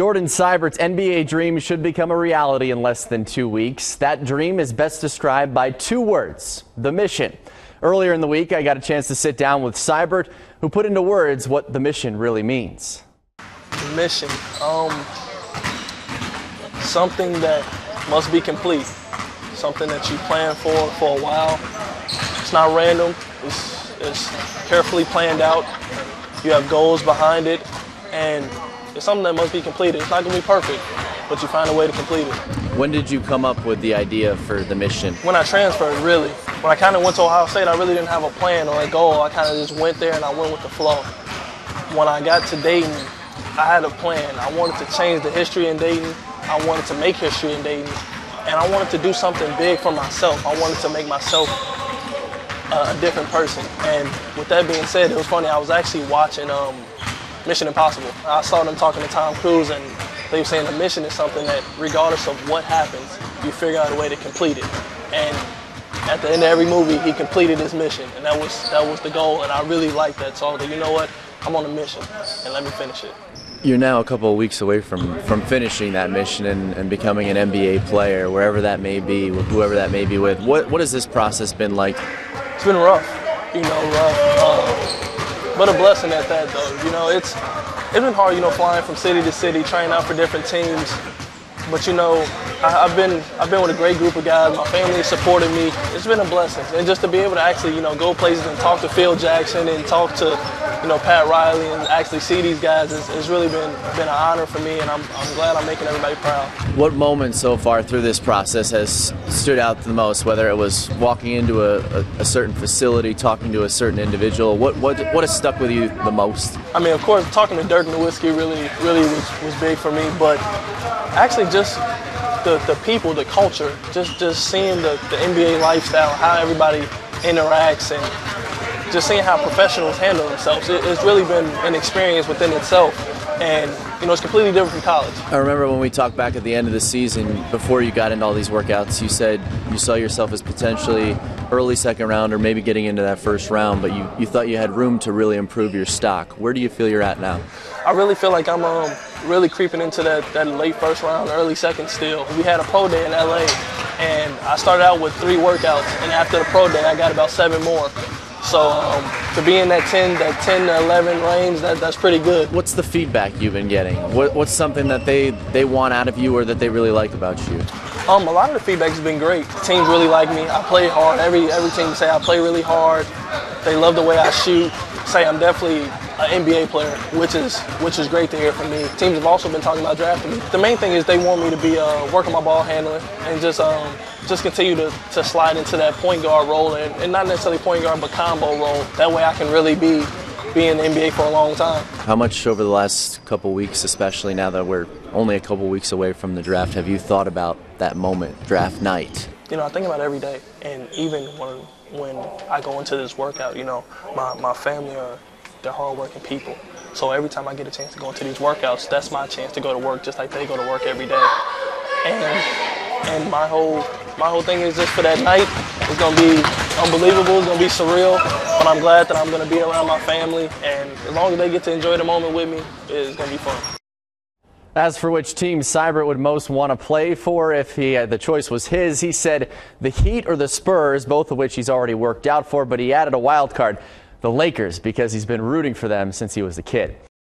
Jordan Sibert's NBA dream should become a reality in less than 2 weeks. That dream is best described by 2 words: the mission. Earlier in the week, I got a chance to sit down with Sibert, who put into words what the mission really means. The mission, something that must be complete, something that you plan for a while. It's not random, it's carefully planned out. You have goals behind it, and it's something that must be completed. It's not going to be perfect, but you find a way to complete it. When did you come up with the idea for the mission? When I transferred, really. When I kind of went to Ohio State, I really didn't have a plan or a goal. I kind of just went there and I went with the flow. When I got to Dayton, I had a plan. I wanted to change the history in Dayton. I wanted to make history in Dayton. And I wanted to do something big for myself. I wanted to make myself a different person. And with that being said, it was funny. I was actually watching Mission Impossible. I saw them talking to Tom Cruise, and they were saying the mission is something that, regardless of what happens, you figure out a way to complete it. And at the end of every movie, he completed his mission, and that was the goal. And I really liked that. So I was like, you know what? I'm on a mission, and let me finish it. You're now a couple of weeks away from finishing that mission and becoming an NBA player, wherever that may be, with whoever that may be with. What has this process been like? It's been rough, rough, but a blessing at that, though. It's been hard, flying from city to city, trying out for different teams. But I've been with a great group of guys. My family supported me. It's been a blessing, and just to be able to actually, go places and talk to Phil Jackson and talk to, Pat Riley and actually see these guys, it's really been an honor for me, and I'm glad I'm making everybody proud. What moment so far through this process has stood out the most? Whether it was walking into a certain facility, talking to a certain individual, what has stuck with you the most? I mean, of course, talking to Dirk Nowitzki really was big for me, but actually just the people, the culture, just seeing the NBA lifestyle, how everybody interacts, and just seeing how professionals handle themselves. It's really been an experience within itself, and it's completely different from college. I remember when we talked back at the end of the season, before you got into all these workouts, you said you saw yourself as potentially early second round or maybe getting into that first round, but you thought you had room to really improve your stock. Where do you feel you're at now? I really feel like I'm really creeping into that late first round, early second still. We had a pro day in LA, and I started out with 3 workouts, and after the pro day, I got about 7 more. So to be in that 10 to 11 range, that's pretty good. What's the feedback you've been getting? What's something that they want out of you or that they really like about you? A lot of the feedback has been great. Teams really like me. I play hard. Every team say I play really hard. They love the way I shoot. Say I'm definitely an NBA player, which is great to hear from me. Teams have also been talking about drafting me. The main thing is they want me to be working my ball handling and just continue to slide into that point guard role, and not necessarily point guard, but combo role. That way I can really be in the NBA for a long time. How much over the last couple weeks, especially now that we're only a couple weeks away from the draft, have you thought about that moment, draft night? I think about it every day, and even when I go into this workout, my family they're hardworking people. So every time I get a chance to go into these workouts, that's my chance to go to work, just like they go to work every day. And my whole thing is just for that night. It's gonna be unbelievable. It's gonna be surreal. But I'm glad that I'm gonna be around my family, and as long as they get to enjoy the moment with me, it's gonna be fun. As for which team Sibert would most want to play for if the choice was his, he said the Heat or the Spurs, both of which he's already worked out for, but he added a wild card, the Lakers, because he's been rooting for them since he was a kid.